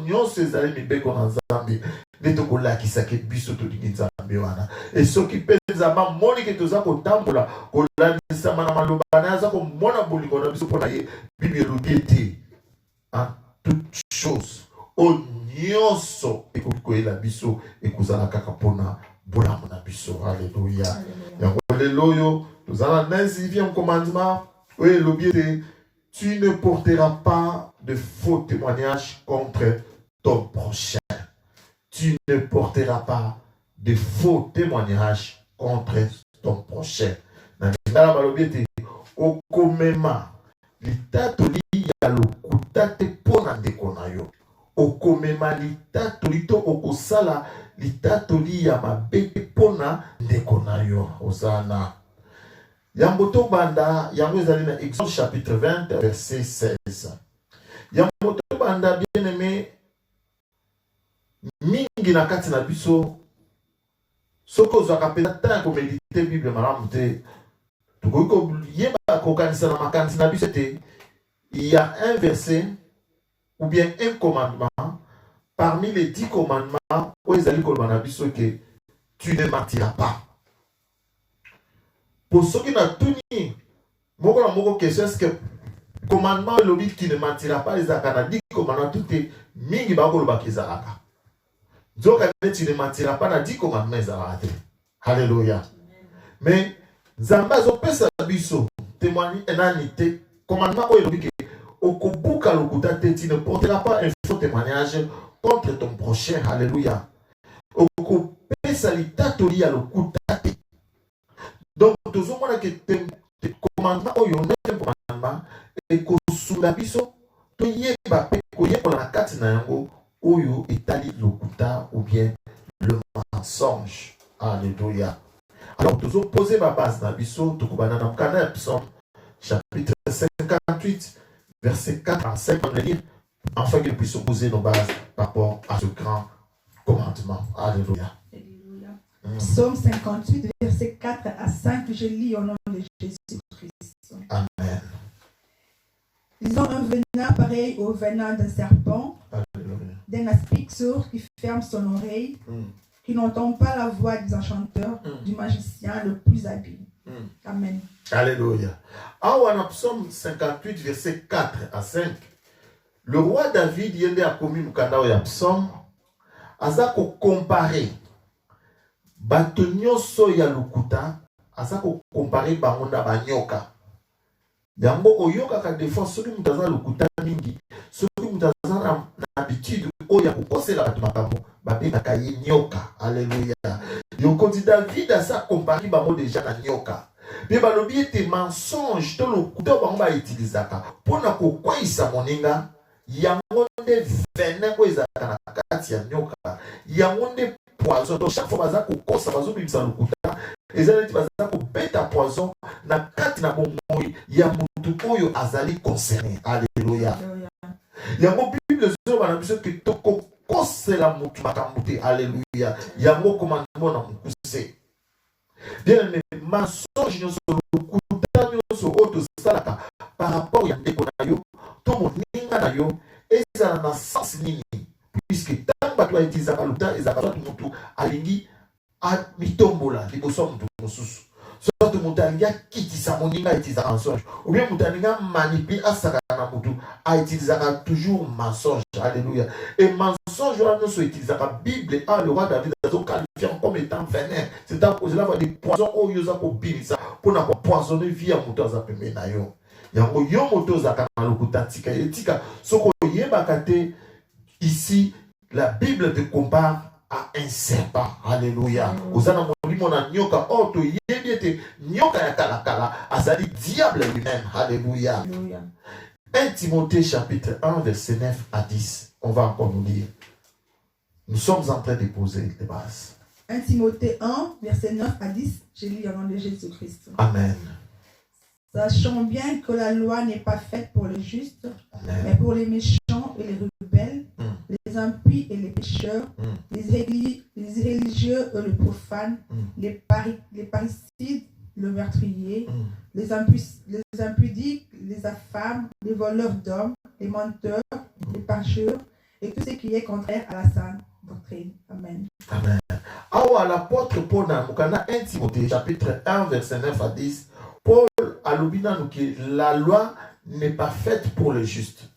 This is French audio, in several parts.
nyonso ezali mibeko na Nzambe nde tokolakisa ke biso tolingi Nzambe wana. Et soki mpe Nzambe amoni ke toza kotambola kolandisama na maloba na ye aza komona bolingo na biso mpona ye, Bible elobi ete en toute chose o nyonso ekoki koyela biso ekozala kaka mpona bolamu na biso. Alléluia. Yango lelo oyo tozala na 9e commandement oyo elobi ete tu ne porteras pas de faux témoignages contre ton prochain. Tu ne porteras pas de faux témoignages contre ton prochain. Na lingala balobi ete okomema litatoli ya lokuta te mpona ndeko na yo. Okomema litatoli to okosala litatoli ya mabe te mpona ndeko na yo. Osana. Yango to banda, yango ezali na Exode chapitre 20, verset 16. Yango to banda, bien aimé, mingi na kati na biso, soko ozwaka pena tan ko medite Bible malamu te, tokoki koyeba kokanisa na makanisi na biso te, il y a un verset ou bien un commandement parmi les 10 commandements où ezali koloba na biso ke tu ne mentiras pas. Pour ceux qui n'ont tout ni, moko question est-ce que commandement elobi qui ne mentira pas les akanadi commandement tout est mingi ba koloba kezalaka. Nzoka tu ne mentiras pas na 10 commandements ezalaka. Alléluia. Mais Nzambe azopesa biso témoigner enani te commandement oyo elobi ke okobuka lokuta te, tu ne porteras pas un faux témoignage contre ton prochain. Alléluia. Okopesa litatoli ya lokuta te. Donc, tout le monde qui te commandement, ou yon est commandement, et que sous la biso, tu y es pas pécoyé pour la carte na yango, ou yon étali l'okuta ou bien le mensonge. Alléluia. Alors, tu as posé ma base na biso, tu as dans le Psaume, chapitre 58, verset 4 à 5, on va lire, afin qu'il puisse poser nos bases par rapport à ce grand commandement. Alléluia. Psaume 58, verset 4 à 5, je lis au nom de Jésus-Christ. Amen. Ils ont un venin pareil au venin d'un serpent, d'un aspic sourd qui ferme son oreille, qui n'entend pas la voix des enchanteurs, du magicien le plus habile. Amen. Alléluia. En Psaume 58, verset 4 à 5, le roi David yende a commis mukandao ya Psaume, azako comparé bato nyonso ya lokuta, azako comparé bangonda banyoka. Yango oyoka ka défense soki mutaza lokuta mingi, soki mutaza na habitude oya kukosela bato makambo, babengaka ye nyoka. Alléluia. Yokoti David asa comparé bango déjà na nyoka. Pe balobi ete mensonge to lokuta bango ba utilizaka pona kokwayisa moninga, yango nde venin ko ezaka na kati ya nyoka, yango nde poison. Donc chaque fois baza kokosa bazo bimisa lokuta, ezali baza ko beta poison na kati na bomoi ya mutu oyo azali concerné. Alléluia. Yango Bible zo bana biso ke toko kosela mutu makambo te. Alléluia. Yango commandement na mukuse. Bien aimé, mensonge nyonso lokuta nyonso oto salaka par rapport ya ndeko na yo to moninga na yo ezala na sens nini, puisque tant bato aitizaka lokuta ezaka soit mutu alingi a mitombola liboso mutu mosusu, soit mutu alingi akitisa moninga aitizaka mensonge, ou bien mutu alingi manipule asaka na mutu aitizaka toujours mensonge. Alléluia. Et mensonge wana nyonso aitizaka Bible a le roi David azo qualifié comme étant venin. C'est à cause là des poisons au yoza ko bilisa pour na poisonner vie à mutu aza pembe na yo. Yango yo moto zaka na lokuta tika etika soko yebaka te. Ici la Bible te compare à un serpent. Alléluia. Ozana molimo na nyoka oto yebete nyoka ya kala azali diable lui-même. Alléluia. 1 Timothée chapitre 1 verset 9 à 10. On va encore nous lire. Nous sommes en train de poser les bases. 1 Timothée 1 verset 9 à 10. Je lis au nom de Jésus-Christ. Amen. Sachant bien que la loi n'est pas faite pour les justes, mais pour les méchants et les rebelles, les impies et les pécheurs, les irréligieux et les profanes, les parricides, le meurtrier, les impudiques, les affamés, les voleurs d'hommes, les menteurs, les parcheurs et tout ce qui est contraire à la sainte doctrine. Amen. Amen. Alors, l'apôtre Paul, dans 1 Timothée, chapitre 1, verset 9 à 10, Paul a dit que la loi n'est pas faite pour les justes.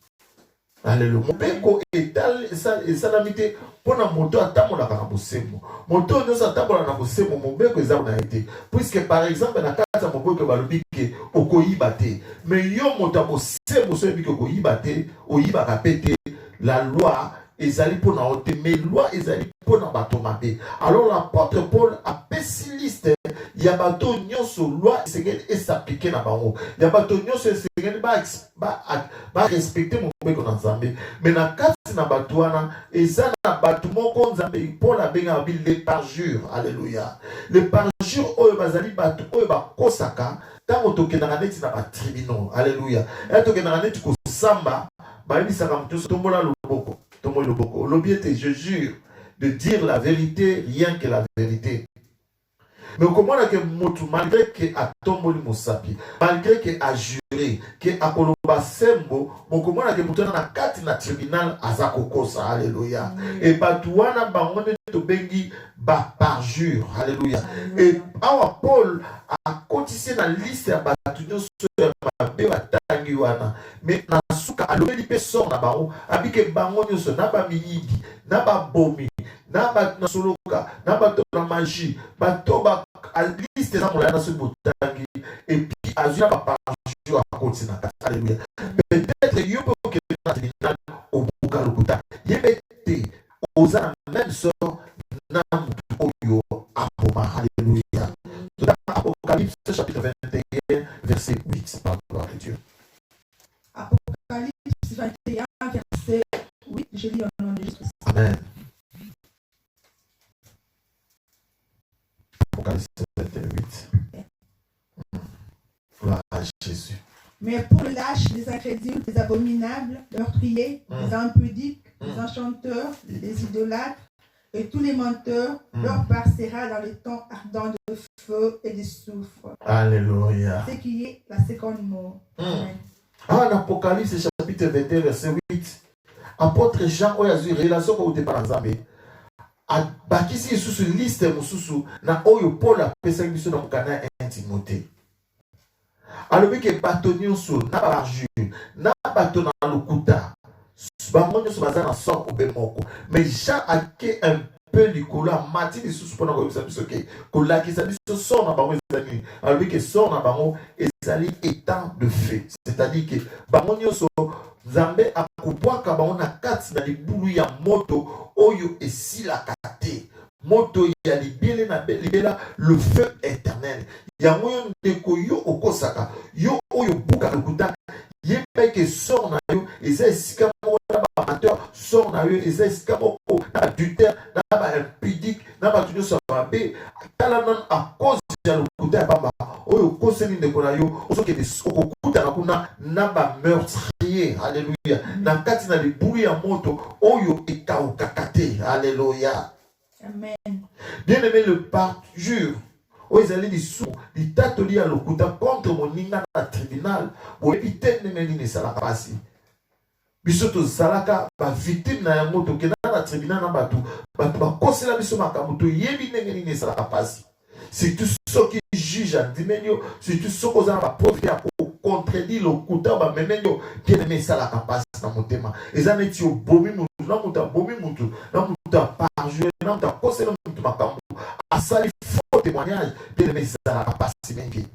Alléluia. Mon et salamité pour la moto à tamola na bosemo. Moto nous a tamola na bosemo mon beko ezabona été. Puisque par exemple na kata mon beko balobi ke okoyiba te. Mais yo moto bosemo so bi ke okoyiba te, oyiba ka pété la loi ezali pour na ote mais loi ezali pour na bato mabe. Alors l'apôtre Paul a pessimiste ya bato nyonso loi esengeli esappliquer na bango. Ya bato nyonso esengeli ba respecter mon beko na Nzambe. Mais na kati na bato wana eza na bato moko Nzambe Paul abenga bi les parjures. Alléluia. Les parjures oyo bazali bato oyo bakosaka tango tokendaka neti na batribunaux. Alléluia. Et tokendaka neti kosamba bayebisaka moto so tombola loboko. Tombola loboko. Lobi ete je jure de dire la vérité, rien que la vérité. Mais comment que motu malgré que a tomboli mosapi, malgré que a juré, que a koloba sembo, mon comment que motu na kati na tribunal azakokosa, alléluia. Et batouana bangone to bengi ba parjure, alléluia. Et awa Paul a cotisé na liste ya batunyo so mabe batangi wana. Mais na suka alobeli pe sort na bango, abike bangonyo so na ba miyibi, na ba bomi. Na soloka, na bato na magie, bato ba a liste na molana sur botangi et puis azuna ba parjure à continuer. Alléluia. Peut-être yo peut que na tribunal au buka lokuta. Yebete oza même sort na oyo apoma. Alléluia. Dans Apocalypse chapitre 21 verset 8 par gloire de Dieu. Apocalypse 21 verset 8, je lis au nom de Jésus. Amen. Apocalypse 28. Gloire à Jésus. Mais pour les lâches, les incrédules, les abominables, les meurtriers, les impudiques, les enchanteurs, les idolâtres et tous les menteurs, leur part sera dans les temps ardents de feu et de soufre. Alléluia. Ce qui est la seconde mort. Amen. En Apocalypse chapitre 21 verset 8, apôtre Jean oyazu relation ko te par Nzambe. Bakisi sous liste mususu na oyo Paul a pesaki biso na mukana 1 Timothée. Alobi ke batonyo so na barjure na bato na lokuta bangonyo so bazana sort obemoko. Mais Jean a ke un peu likolo mati biso pona ko bisa biso ke kolakisa biso sort na bango ezali. Alobi ke sort na bango ezali étant de fait. C'est-à-dire que bangonyo so Nzambe akubwaka bango na kati na libulu ya moto oyo esilaka te. Moto ya libele na libela le feu éternel. Ya moyo ndeko yo okosaka yo oyo buka lokuta yebe ke sort na yo eza esika moko na ba amateur sort na yo eza esika moko na adultère na ba impudique na ba tunyo sa mabe tala non à cause ya lokuta ya bamba oyo koseli ndeko na yo osoke de okokuta na kuna na ba meurtrier. Alléluia. Na kati na libulu ya moto oyo ekaukaka te. Alléluia. Amen. Bien-aimé, le parjure, où ils allaient dissous, ils t'ateliers à l'okuta contre mon ninga na tribunal, pour éviter de mener les salakasi. Bisoto salaka, ba victime na yamoto, ke na tribunal na batu, batu ba kosela biso makamuto, yebi nengeni ne salakapasi. C'est tout ce qui juge en dimension, c'est tout ce qui a preuve pour contredire l'okuta, ba menenyo, bien-aimé salakapasi na motema. Et ça n'est pas bomi mutu, na muta bomi mutu, na muta parjure, na muta kosela mutu makamu. A sali faux témoignage de mes salakapasi mengi.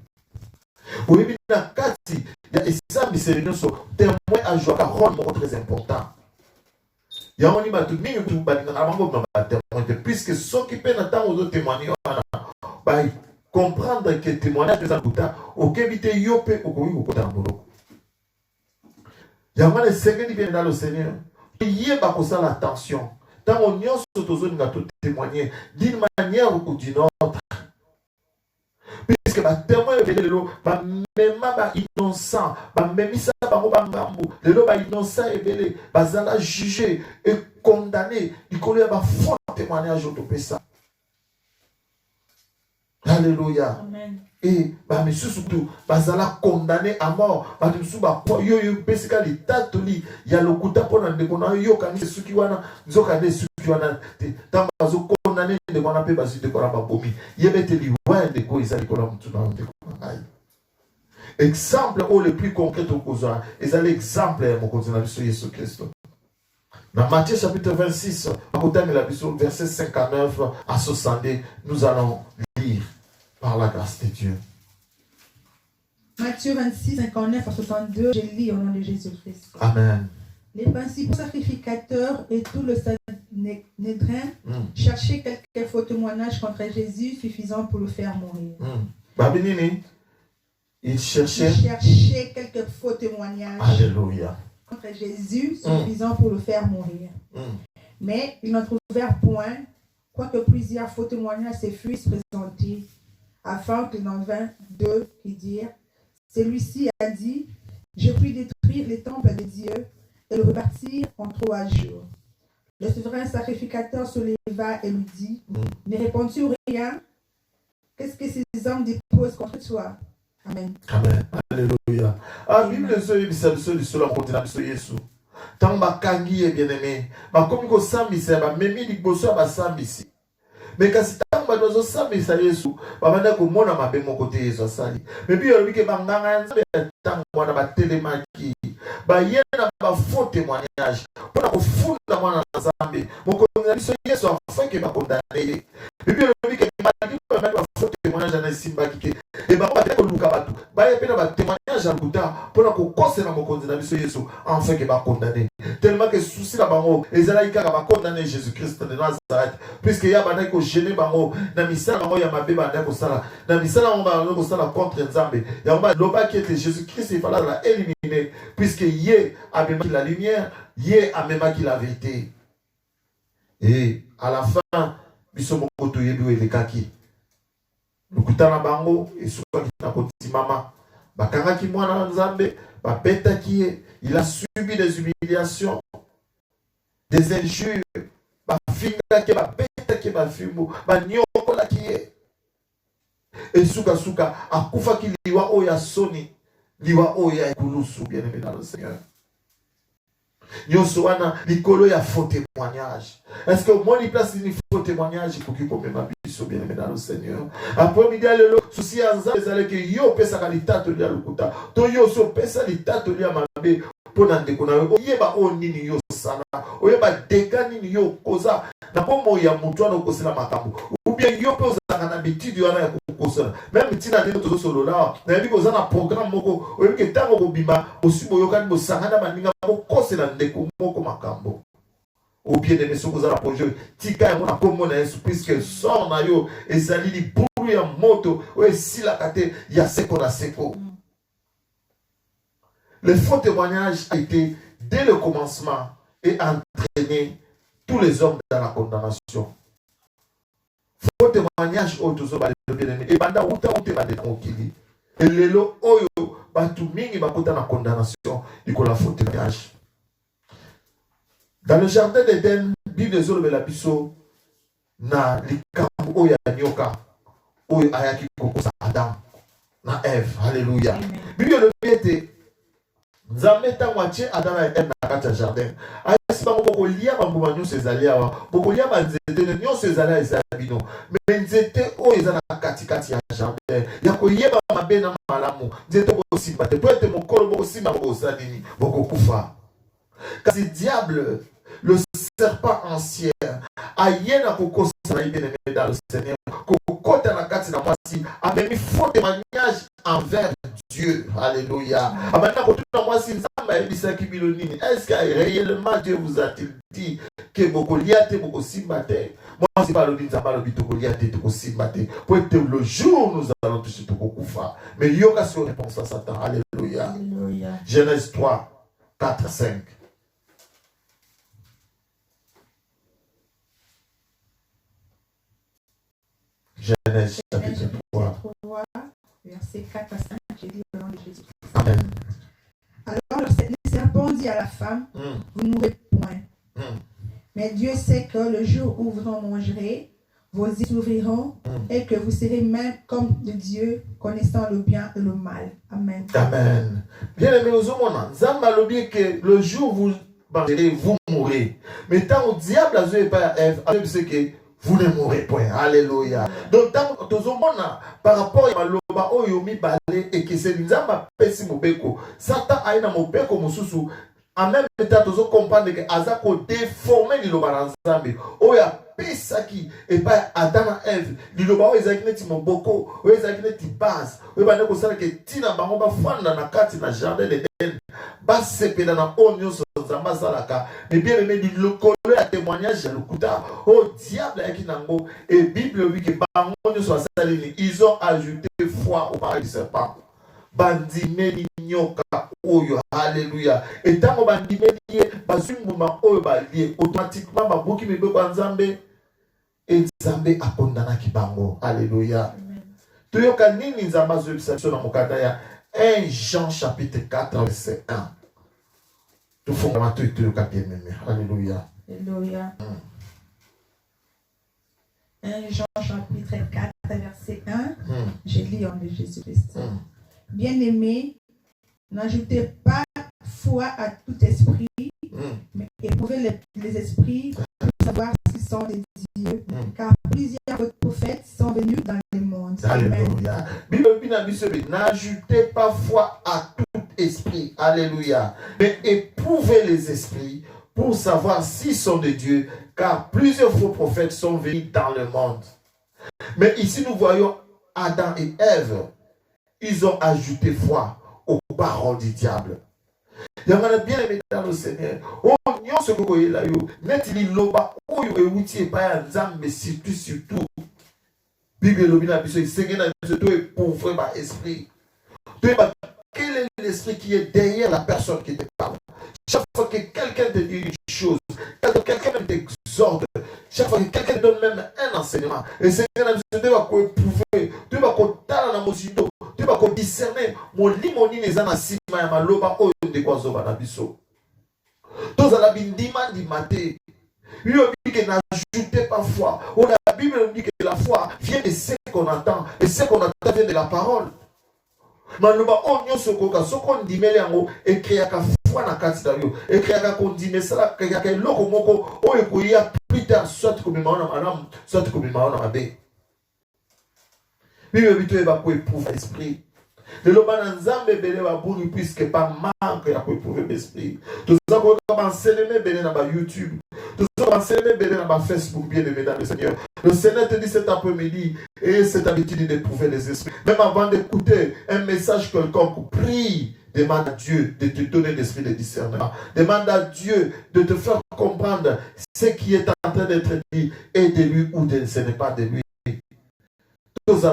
Oui, mais dans kati, il y a ça misérieux so témoin à jouer un rôle très important. Il y a un imatu ni tu badinga na bango ba témoin puisque ceux qui peuvent attendre aux témoigner ba comprendre que témoignage de Zakuta okebite yope okoyi okota mbolo. Il y a un Seigneur qui vient dans le Seigneur. Il ba ko ça l'attention. Tant on y a sotozo nga tout témoigner d'une manière ou d'une autre. Puisque ba témoin de l'eau, ba même ba innocent, ba même ça ba ngambu, le lo ba innocent et belé, ba zala jugé et condamné, il connaît ba faux témoignage au topé ça. Alléluia. Amen. Et monsieur surtout bazala condamné à mort ba tout ba yo pesika li tatoli ya lokuta pona ndeko na yo kanisi suki wana nzoka ne suki wana tamba zo condamné de wana pe basu de kora ba bomi yebete li wa ndeko izali kora mutu na ndeko ngai. Exemple au le plus concret au causa ezali exemple mon continent de Jésus Christ. Dans Matthieu chapitre 26 verset 59 à 62 nous allons lire par la grâce de Dieu. Matthieu 26, 59 à 62, je lis au nom de Jésus-Christ. Amen. Les principaux sacrificateurs et tout le Sanhédrin cherchaient quelques faux témoignages contre Jésus suffisants pour le faire mourir. Babinini, ils cherchaient quelques faux témoignages Alléluia. contre Jésus suffisants pour le faire mourir. Mais ils n'en trouvèrent point, quoique plusieurs faux témoignages se fussent présentés, afin qu'il en vint deux qui dirent: celui-ci a dit, je puis détruire les temples de Dieu et le rebâtir en 3 jours. Le souverain sacrificateur se leva et lui dit: ne réponds-tu rien? Qu'est-ce que ces hommes déposent contre toi? Amen. Amen. Alléluia. Ah, Bible de cela continue sur Jésus. Tant bakangi est bien aimé. Ma comme ko sambisa ba memi liboso ba sambisi. Mais quand c'est tant ba dozo sambisa Yesu, ba banda ko mona mabe mon côté Yesu sali. Mais puis on dit que banganga nzambe tant mwana ba telemaki. Ba yena ba faux témoignage. Pour ko funda mwana nzambe. Mon côté biso Yesu afin que ba condamner. Et puis on dit que malgré ba faux témoignage na simba kike. Et ba ba ko luka batu. Ba yepena ba témoignage à buta pour ko kose na mokonzi na biso Yesu afin que ba condamner. Tellement que souci la bango ezalaika ba condamner Jésus-Christ de Nazareth puisque ya bana ko gêner bango na misala bango ya mabe bana ko sala na misala bango ko sala contre Nzambe ya ba loba qui était Jésus-Christ il fallait la éliminer puisque yé a même la lumière yé a même qui la vérité et à la fin biso moko to yebi we lekaki lukutana bango esuka na koti mama bakanga ki mwana Nzambe ba beta qui il a subi des humiliations, des injures, ba finga ke ba beta ke ba fimbo, ba nyoko la qui est. Et suka akufa ki liwa oya soni, liwa oya ekulusu bien aimé dans le Seigneur. Nyoso wana likolo ya faux témoignage. Est-ce que mon place ni faux témoignage pour qui comme ma biso bien aimé dans le Seigneur. Après midi lelo souci anza ezale ke yo pesa kalitato ya lukuta. To yo so pesa litato ya mabe pona ndeko na yo yeba onini yo sana. Oyeba deka nini yo koza na pombo ya mutu ana kosela makambo. Ou bien yo pe ozanga na habitude wana ya kokosela. Même tina ndeko to solo na na yebi koza na programme moko oyebi ke tango kobima osibo yokani bosangana baninga bokosela ndeko moko makambo. Au pied de mes souvenirs à projet, tika mon akomo na Yesu puisque son na yo ezali li buru ya moto o esila kate ya seko na seko. Le faux témoignage a été dès le commencement et entraîné tous les hommes dans la condamnation. Faux témoignage au tozo ba le bien-aimé et banda uta ba de okili. Et lelo oyo batu mingi bakota na condamnation ikola faux témoignage. Dans le jardin d'Éden, Bible de Zolo Belapiso na likambo oya nyoka oyo ayaki kokosa Adam na Eve. Alléluia. Bible le biete Nzambe tango atie Adam na Eve na kati ya jardin. Ayesi bango bokolia bambuma nyonso ezali awa. Bokolia banzete nyonso ezali ezali bino. Mais nzete oyo eza na katikati ya jardin. Ya koyeba mabe na malamu. Nzete bokosimba te. Po ete mokolo bokosimba bokosala nini bokokufa. Kasi diable, le serpent ancien, ayena kokosa na bien aimé dans le Seigneur, kokota na kati na mwasi, a mis faux témoignage envers Dieu. Alléluia. Amana kotuna mwasi nzamba ebisa ki bilonini. Est-ce que réellement Dieu vous a-t-il dit que bokoliate bokosimbate? Moi c'est pas le nzamba le bitokoliate tokosimbate. Pour être le jour nous allons toucher tokokufa. Mais yoka sur réponse à Satan. Alléluia. Alléluia. Genèse 3, 4, 5. Genèse chapitre 3, verset 4 à 5, j'ai dit au nom de Jésus. Amen. Alors le serpent dit à la femme, vous ne mourrez point. Mais Dieu sait que le jour où vous en mangerez, vos yeux s'ouvriront et que vous serez même comme de Dieu, connaissant le bien et le mal. Amen. Amen. Bien aimé, Nzamba lobi que le jour où vous mangerez, vous mourrez. Mais tant au diable a joué par Ève, c'est que vous ne mourrez point. Alléluia. Donc, tant que par rapport à l'oba, oh yomi balé et que c'est Nzamba pesi mobeko. Satan a une mobeko mosusu. En même temps, nous comprenons que Azako déformé l'Iloba Nzambe. Oh ya pesaki et pas Adam et Ève. L'Iloba o ezakine moboko, o ezakine ti base. O ba neko sala que tina bango ba fanda na kati na jardin d'Éden. Ba sepela na onyo so Nzamba salaka. Mais bien aimé dit le colère à témoignage le kuta. Oh diable aki nango et Bible oui que bango so salini. Ils ont ajouté foi au paradis du serpent. Bandimeli nyoka oyo, alléluia. Et tant que bandimeli bazunguma oyo balie automatiquement babuki mibeko nzambe et nzambe akondana kibango, alléluia. Toyoka nini nzamba zo bisaso na mokanda ya 1 Jean chapitre 4 verset 1. Tout fond ma toyoka bien même, alléluia. Alléluia. 1 Jean chapitre 4 verset 1. Je lis en nom de Jésus-Christ. Bien-aimés, n'ajoutez pas foi à tout esprit, mais éprouvez les esprits pour savoir s'ils sont des dieux, car plusieurs prophètes sont venus dans le monde. Alléluia. N'ajoutez pas foi à tout esprit, alléluia, mais éprouvez les esprits pour savoir s'ils sont des dieux, car plusieurs faux prophètes sont venus dans le monde. Mais ici nous voyons Adam et Ève. Ils ont ajouté foi aux paroles du diable. Il y a bien aimé dans le Seigneur. Oh, nous ce que vous voyez là, net li loba, oh, yo outil pas nzambe surtout. Bible lobina biso, il sait que tu es pauvre par esprit. Quel est l'esprit qui est derrière la personne qui te parle? Chaque fois que quelqu'un te dit une chose, quelqu'un t'exhorte, chaque fois que quelqu'un te donne même un enseignement, et c'est que tu dois éprouver, tu dois dans la mosido, tu vas discerner mon limoni les anasima ya maloba oyo de kwazoba na biso. Tous à la bindima di maté. Il dit que n'ajoutez pas foi. La Bible dit que la foi vient de ce qu'on entend, et ce qu'on entend vient de la parole. Maloba onyo sokoka soko ndimele yango ekreaka foi na kati na yo ekreaka kondime sala ekreaka eloko moko oyo koya plus tard soit comme maona manam soit comme maona mabe. Bible bito eba ko éprouver l'esprit. Le lobana nzambe bele ba buni puisque pas manque ya ko éprouver l'esprit. Tout ça ko ka enseigner bele na ba YouTube. Tout ça ko enseigner bele na ba Facebook bien aimé dans le Seigneur. Le Seigneur te dit cet après-midi et cette habitude d'éprouver les esprits. Même avant d'écouter un message quelconque, prie, demande à Dieu de te donner l'esprit de discernement. Demande à Dieu de te faire comprendre ce qui est en train d'être dit et de lui ou de ce n'est pas de lui. Sur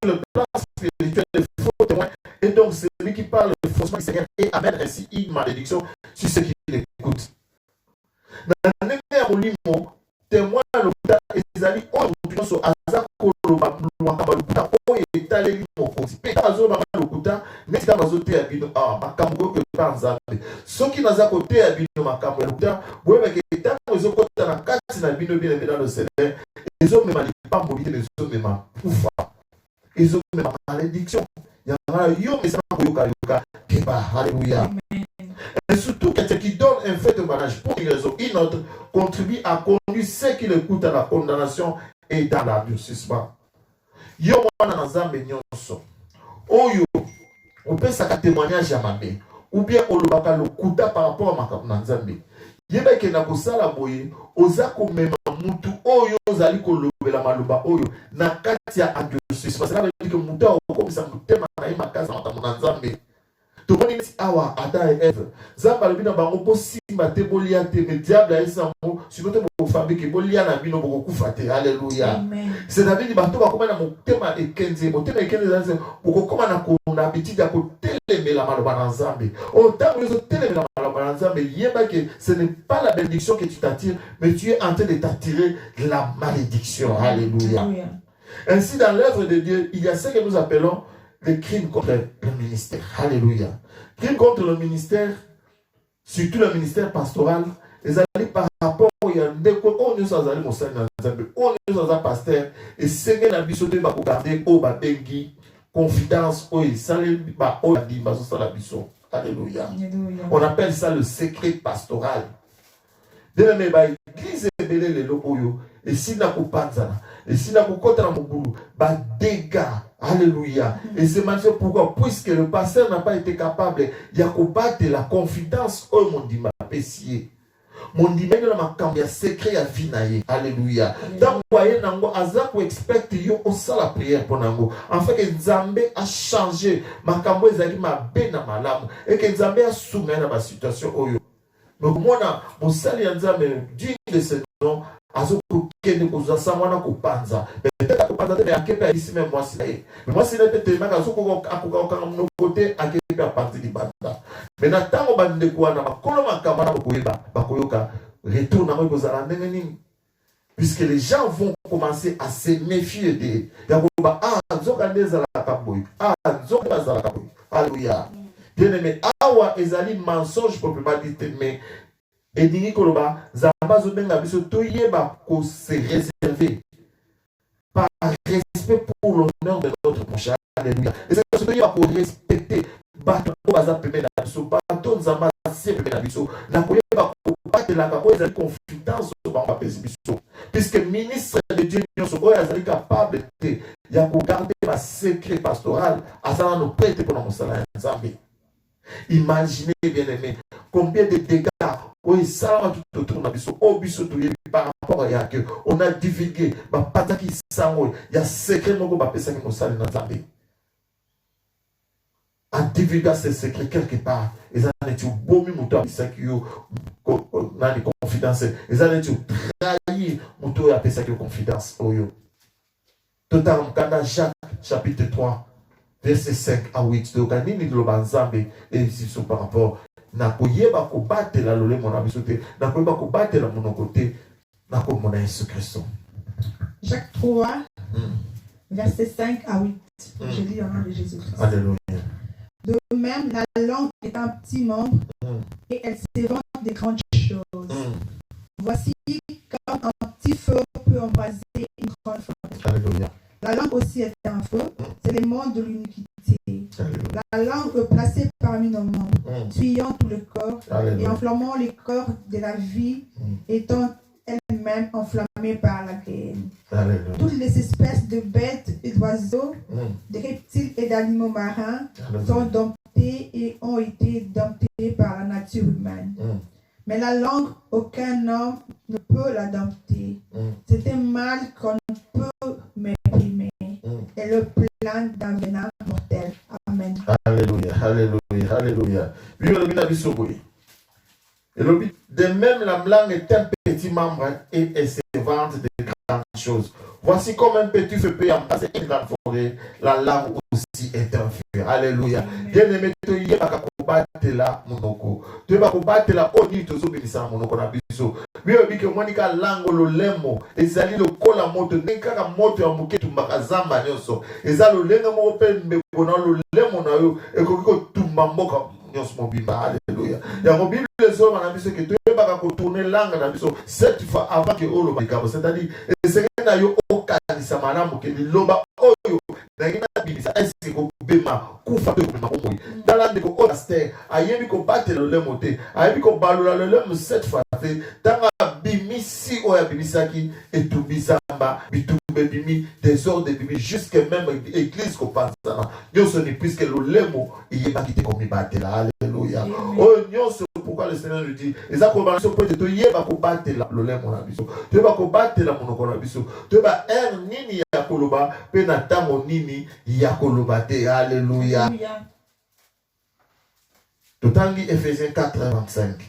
le plan spirituel, le faux témoin et donc celui qui parle faussement du Seigneur et amène ainsi une malédiction sur ceux qui l'écoutent. Dans le témoin le ezali oyo nyonso aza koloba mwaka balukuta oyo etaleli mokonzi pe azoba balukuta neti kama bazoteya bino makambo oyo koyeba nzambe soki naza koteya bino makambo ya lokuta boyebake ntango ezokota na kati na bino bien dans le Seigneur ezomema lipamboli te ezomema kufa ezomema malédiction yangala yo mesana koyoka keba. Alléluia. Et surtout, quelqu'un qui donne un fait de mariage pour une raison ou une autre contribue à conduire ceux qui l'écoutent à la condamnation et dans l'endurcissement. Yo mwana na nzambe nyonso. Oyo, on peut ça témoignage à mabe. Ou bien on le baka lokuta par rapport à makambo na nzambe. Yeba ke na kosala boye, oza ko mema mutu oyo zali ko lobela maloba oyo na kati ya endurcissement. Ça veut dire que mutu okomisa mutema na imakaza makambo na nzambe. Tout le monde dit awa Adam et Ève. Zamba le bina bango posimba te bolia te me diable a isa mo sinon te bo fabrique bolia na bino boko kufate. Alléluia. C'est David bato ba koma na motema ekenze motema ekenze zanze boko koma na ko na habitude ya ko telemela maloba na nzambe. Autant que telemela maloba na nzambe yeba que ce n'est pas la bénédiction que tu t'attires mais tu es en train de t'attirer la malédiction. Alléluia. Ainsi dans l'œuvre de Dieu, il y a ce que nous appelons le crime contre le ministère. Alléluia. Crime contre le ministère, surtout le ministère pastoral, ils allaient par rapport au Yandeko, on nous a allé mon Seigneur, on nous a pasteur, et Seigneur la biso de garder au Babengi, confidence, au Salé, au Yandi, Baso la biso. Alléluia. On appelle ça le secret pastoral. De la même église est belée les locoyo, et si n'a pas et si n'a pas mon boulot, dégâts. Alléluia. Et c'est maintenant pourquoi, puisque le pasteur n'a pas été capable, il y a combattre la confidence, oh mon dit ma pessier. Mon dit même ma cambia secret à finaye. Alléluia. Dans voyez nango azak ou expect yo au la prière pour nango. En fait que Nzambe a changé ma cambo ezali ma bena malamu et que Nzambe a soumis à ma situation oyo. Donc moi na mon sali Nzambe digne de ce nom azoko kende ko zasamwana ko panza. Peut-être ko panza te akepe ici même moi si mais moi si n'était tellement azoko akoka mon côté akepe à partir du banda. Mais na tango bande ko na makolo makamana ko yeba bakoyoka retourne à kozala ndenge nini. Puisque les gens vont commencer à se méfier de Yakoba. Ah, alléluia. Bien aimé, awa ezali mensonge pour pas dire mais et dit koloba zamba zobenga biso toyeba ko se réserver par respect pour l'honneur de notre prochain. Alléluia. Et c'est ce que pour respecter bato baza pembe na biso bato zamba se pembe na biso na koyeba ko battre la confidence ba pesi biso. Puisque ministre de Dieu est capable de garder ma secret pastoral à ça nous prêter pour nos salaires. Imaginez bien aimé combien de dégâts ça tout autour de par rapport à que on a divulgué ma pataki sango il y a secret mon ba pesa qui nos salaires dans Zambie. À divulguer ces secrets quelque part ils ont été bomi muto ça qui na les confidences ils ont été trahi muto ya pesa qui confidence oyo. Total Mkanda Jacques chapitre 3 verset 5 à 8 donc nini lo banzambe et ici par rapport na koyeba ko battre la lole mon abisote na koyeba ko battre la mon côté na ko mon Jésus Christ. Jacques 3 verset 5 à 8 je lis au nom de Jésus-Christ. Alléluia. De même, la langue est un petit membre et elle s'évente des grandes choses. Voici comme un petit feu peut embraser une grande forêt. Alléluia. La langue aussi est un feu, c'est le monde de l'iniquité. La langue placée parmi nos membres, tuyant tout le corps et enflammant les corps de la vie, étant elle-même enflammée par la graine. Toutes les espèces de bêtes et d'oiseaux, de reptiles et d'animaux marins sont domptés et ont été domptés par la nature humaine. Mais la langue, aucun homme ne peut la dompter. C'est un mal qu'on ne peut méprimer. Et le plan d'un venin mortel. Amen. Alléluia, alléluia, alléluia. De même, la langue est un petit membre et elle se vante de grandes choses. Voici comme un petit feu peut embrasser une grande forêt, la langue aussi est un feu. Alléluia. Bien-aimé, tu y vas combattre là, monoko. Tu vas combattre là, on dit tout ça, monoko na biso. Bien que monika langue le lemo, ezali le kola moto, nekaka moto ya muke tumbaka zamba nyonso. Ezali le lenga mo pe mbekona le lemo na yo, ekoko tumba mboka. Alléluia. Il y a une Bible les hommes en abisso que tu es pas qu'à tourner langue en abisso 7 fois avant que on le baisse. C'est-à-dire, c'est que na yo okanisa malamu que liloba oyo na ina bibisa est-ce que bema kufa to bema omoyi. Dans la de ko pasteur ayebi ko battre le lemote, ayebi ko balula le lem 7 fois fait tanga bimisi oya bimisaki et tout bizamba bitumbe bimi désordre bimi jusqu'à même église ko panzana. Dieu ce n'est plus que le lemo il est pas quitté comme il battre là. Alléluia. Oh Dieu c'est pourquoi le Seigneur nous dit et ça comment se peut te yeba ko battre le lemo na biso. Tu vas ko battre la monoko na biso. Tu vas nini ya koloba pe na tango nini ya koloba te. Alléluia. Totangi Ephésiens 4:25.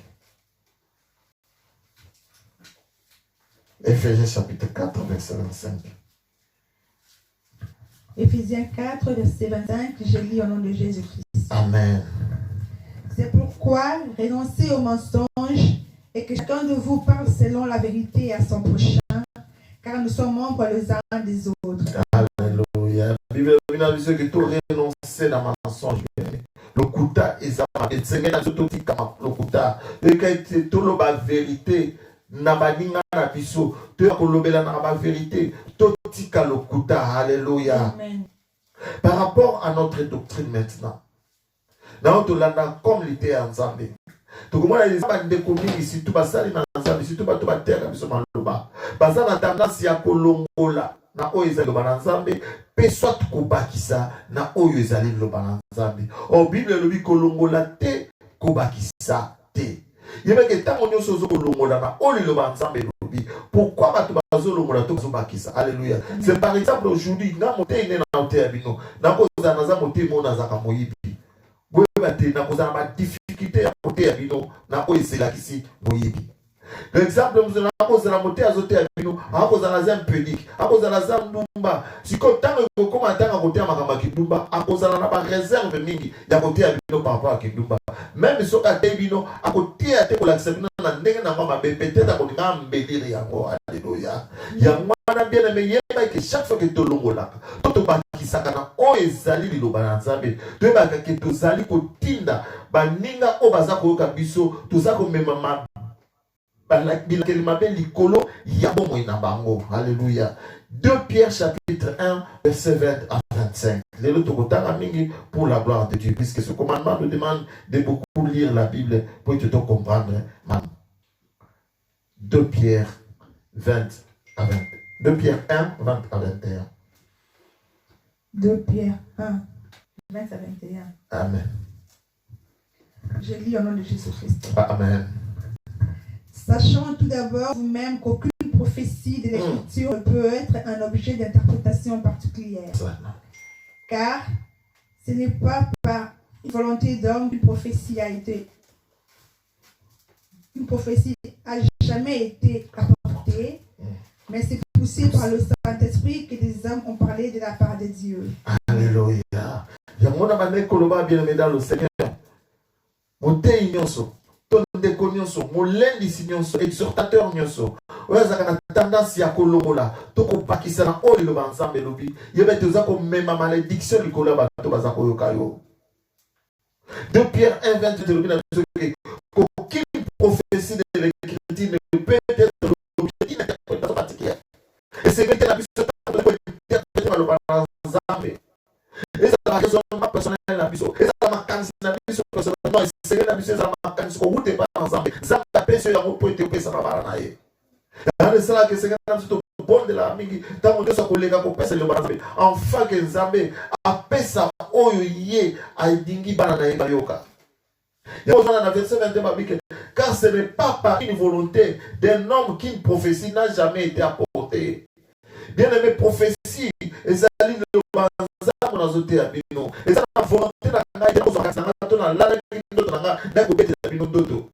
Ephésiens chapitre 4 verset 25. Ephésiens 4 verset 25, je lis au nom de Jésus-Christ. Amen. C'est pourquoi renoncez au mensonge et que chacun de vous parle selon la vérité à son prochain, car nous sommes membres les uns des autres. Alléluia. La Bible dit que tu renonces dans le mensonge. Le kuta est à mabe senge na totika lokuta eka toloba vérité na baninga na biso to kolobela na ba vérité totika lokuta. Alléluia. Amen. Par rapport à notre doctrine maintenant, na otolanda comme l'était ensemble. To komona les bandeko mingi si tu basali na nzambe si tu bato bateka biso maloba baza na tendance ya kolongola na oyo ezali loba na nzambe pe soit kobakisa na oyo ezali loba na nzambe. O Bible elobi kolongola te kobakisa te. Yebeke tango nyonso ozo kolongola na oyo loba na nzambe elobi pourquoi bato bazolongola to bazobakisa. Alléluia. C'est par exemple aujourd'hui na mote ne na ote ya bino na koza na za mote mo na zaka moyibi bwebate na koza na ba difficulté ya kote ya bino na oyo eselakisi moyibi. L'exemple nous avons posé la montée à zoter à bino, à cause de la zone publique, à cause de la zone dumba. Si quand on commence à côté à Makamaki dumba, à cause de la réserve mingi, il y a côté à bino par rapport à Kidumba. Même si on a des bino, à côté à te pour l'accepter, on a n'est pas ma peut-être à côté à mbélir et encore. Alléluia. Il y a un bien aimé, que chaque fois que tu l'ongo là, tout bas qui s'accana, on est sali li lobananzabe. Tu bas que tu sali ko tinda, baninga o bazako kabiso, tout ça comme maman. Alléluia. 2 Pierre chapitre 1 verset 20 à 25. Pour la gloire de Dieu, puisque ce commandement nous demande de beaucoup lire la Bible pour te comprendre. 2 Pierre 20 à 20. 2 Pierre 1 20 à 21. 2 Pierre 1 20 à 21. Amen. Je lis au nom de Jésus-Christ. Amen. Sachant tout d'abord vous-même qu'aucune prophétie de l'Écriture ne peut être un objet d'interprétation particulière. Car ce n'est pas par une volonté d'homme qu'une prophétie a été. Une prophétie n'a jamais été apportée, mais c'est poussé par le Saint-Esprit que des hommes ont parlé de la part de Dieu. Alléluia. Il y a mon amane koloba bien aimé dans le Seigneur. Mon téignoso. Ton déconioso, mon lundi signoso, exhortateur nyoso. Oya tendance ya kolongola. Toko pakisana oli lo banzambe lobi. Yebe toza ko mema malédiction likolo ba to bazako yokayo. 2 Pierre 1 28 lobi na biso ke aucune prophétie de l'Écriture ne peut être l'objet d'interprétation particulière. Et c'est que la biso to ko interpréter lo banzambe. Et ça va raison personnelle la biso. Et ça ma canne na biso personnellement. C'est la biso ça ma canne ko route pas ensemble. Ça taper sur la route pour te ça va na ye. Dans cela que c'est quand même bon de la mingi tant on soit collègue ko pesa le banzambe. Enfin que nzambe a pesa oyo ye a dingi bana na ye bayoka. Il y a besoin d'un verset 22 biblique car ce n'est pas par une volonté d'un homme qu'une prophétie n'a jamais été apportée. Bien aimé prophétie ezali le banzambe na zote ya bino. Et ça la volonté na ngai ko zaka na tona la kindo na ngai ko betela bino dodo.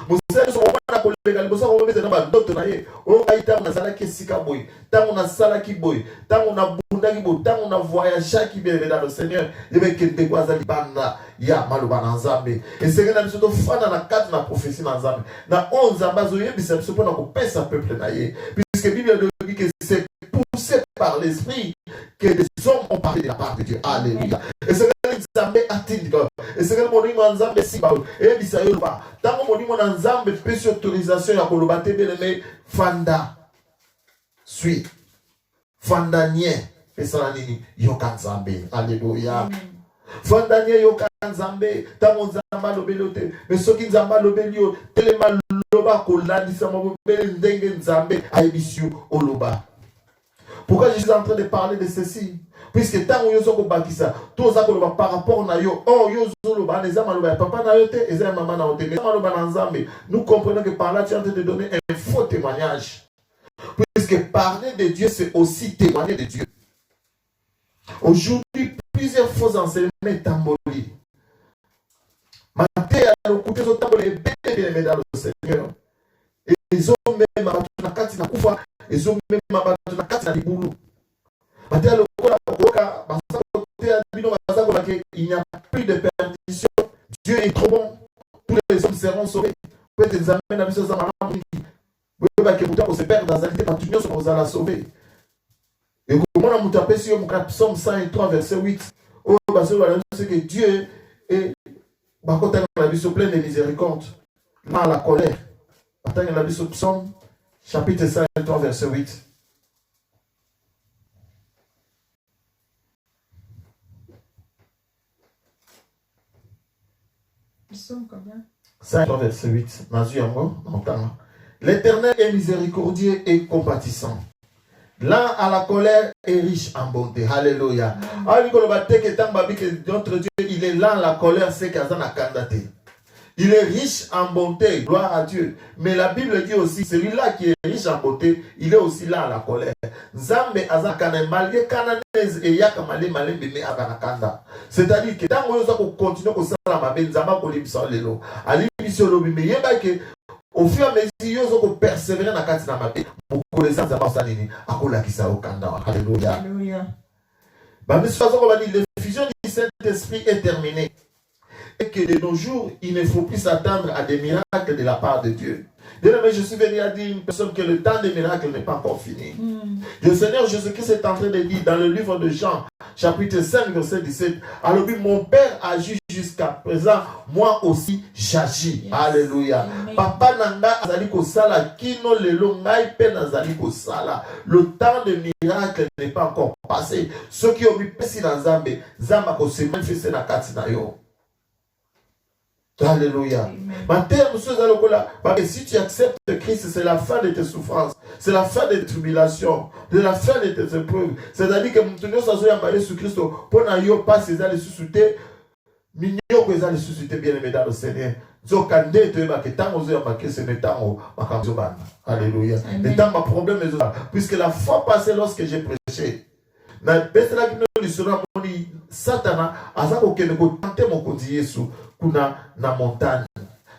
Mosele so wana kolega liboso ko betela ba dodo na ye. O kaita na sala ki sika boy. Tango na sala ki boy. Tango na bunda ki boy. Tango na voyage qui bien dans le Seigneur. Yebe kende kwaza libanda ya maloba na nzambe. Et c'est que na biso to fana na 4 na prophétie na nzambe. Na 11 ambazo yebisa biso pona ko pesa peuple na ye. Puisque Bible dit que c'est poussé par l'esprit que des hommes ont parlé de la part de Dieu. Alléluia. Et c'est que Nzambe atteint. Et c'est que mon nom Nzambe si ba. Et bisa yoba. Tant mon nom Nzambe peut autorisation ya koloba te bien aimé fanda. Suis. Fanda nie. Et ça nini yoka Nzambe. Alléluia. Fanda nie yoka Nzambe. Tant Nzamba lobelote. Mais ce qui Nzamba lobelio tellement loba kolandisa mo bele ndenge Nzambe aibisio oloba. Pourquoi je suis en train de parler de ceci? Puisque tant que yo soko bakisa, tout ça par rapport na yo, oh yo zoloba, les amaloba, papa na yo te, les maman na yo te, les amaloba na nzambe. Nous comprenons que par là tu es en train de donner un faux témoignage. Puisque parler de Dieu, c'est aussi témoigner de Dieu. Aujourd'hui, plusieurs faux enseignements tambolés. Maté à l'écoute des autres tambolés, bien dans le Seigneur. Et ils ont même na kati na kufa. Ils ont même na kati na libulu. Il n'y a plus de perdition. Dieu est trop bon. Tous les hommes seront sauvés. Peut-être qu'ils amènent la mission à la vie. Vous voyez que pourtant on se perd dans la vie, mais tout le monde va la sauver. Et comment on a appelé sur le psaume 103, verset 8. Oh, parce que Dieu est Bakota la biso plein de miséricorde. Là, la colère. Attends la biso psaume, chapitre 53, verset 8. Psaume combien? 53, verset 8. L'Éternel est miséricordieux et compatissant. Lent à la colère et riche en bonté. Alléluia. Notre Dieu, il est lent à la colère, c'est qu'il y a un candidaté. Il est riche en bonté, gloire à Dieu. Mais la Bible dit aussi, celui-là qui est riche en bonté, il est aussi là à la colère. Zambe azakane malgré cananaise et yakamale malé bime akanakanda. C'est-à-dire que tant que vous continuez à faire la mabe, nzamba kolibisa lelo. Ali biso lobi me yeba ke au fur et à mesure vous persévérer dans kati na mabe, vous connaissez nzamba sanini akola kisa okanda. Alléluia. Alléluia. Ba monsieur façon on va dire l'effusion du Saint-Esprit est terminée. Et que de nos jours, il ne faut plus s'attendre à des miracles de la part de Dieu. Mais je suis venu à dire à une personne que le temps des miracles n'est pas encore fini. Le Seigneur Jésus-Christ est en train de dire dans le livre de Jean, chapitre 5, verset 17, alors mon Père agit jusqu'à présent, moi aussi j'agis. Yes. Alléluia. Amen. Papa nanga azali kosala kino lelo ngai pe nazali kosala. Le temps de miracle n'est pas encore passé. Ceux qui ont mis pesi dans Zambé, Zamba ko se manifester na kati na yo. Alléluia. Parce que si tu acceptes Christ, c'est la fin de tes souffrances, c'est la fin de tes tribulations, c'est la fin de tes épreuves. C'est-à-dire que nous sommes embarqués sur Christ pour n'ailleurs pas ces années susciter, mignon que les années susciter bien aimé dans le Seigneur. Alléluia. Le temps, ma problème est là. Puisque la fois passée, lorsque j'ai prêché, Satana azako kende ko tenter mon kodi Yesu kuna na montagne.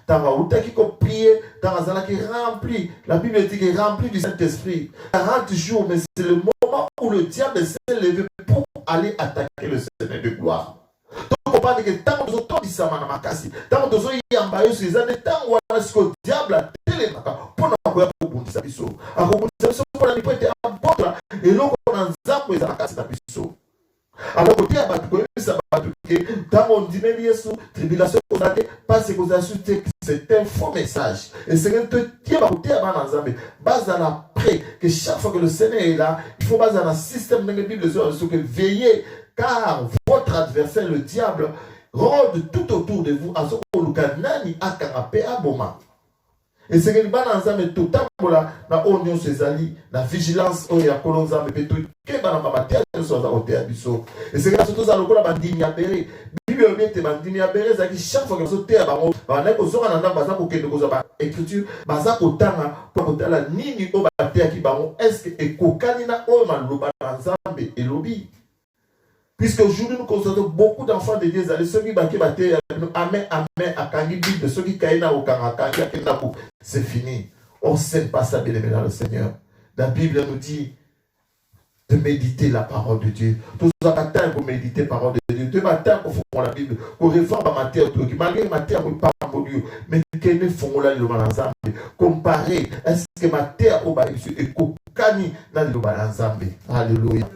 Tanga utaki ko prier, tanga zala qui rempli. La Bible dit qu'il est rempli du Saint-Esprit. 40 jours, mais c'est le moment où le diable s'est levé pour aller attaquer le Seigneur de gloire. Donc on parle que tant que tout ça na makasi, tant que zo yamba yo ces années tant wana ce que diable a télémaka pour na ko ya kobundisa biso. Akobundisa biso pour na prêter à botre et loko na nzambo ezala kasi na biso. Alors, dans mon dîner, tribulation, c'est un faux message. Et c'est que tu as la pré que chaque fois que le Seigneur est là, il faut baser un système de la Bible que veillez, car votre adversaire, le diable, rôde tout autour de vous. À ce moment. Et c'est que les balans mais tout temps là na oignon césali na vigilance o ya kolonza mais tout que bana mamatia so za otea biso et c'est que surtout ça lokola bandini ya béré bible bien te bandini ya béré ça qui chaque fois que so tea bango bana ko so na ndamba za ko kende ko za écriture baza ko tanga pour kotala nini o batea ki bango est-ce que ekokani na o maloba na nzambe elobi. Puisque aujourd'hui nous constatons beaucoup d'enfants de Dieu, ceux qui battent, amen, amen, akangi Bible, ceux qui kaina au kangakangi, c'est fini. On ne sait pas ça, bien aimé dans le Seigneur. La Bible nous dit de méditer la parole de Dieu. Tous les matins pour méditer la parole de Dieu. Deux matins pour faire la Bible, pour réformer ma terre, malgré ma terre, pas mon Dieu, mais qu'elle font là le balanzambe. Comparer, est-ce que ma terre au bas est kokani dans le balanzambe. Alléluia.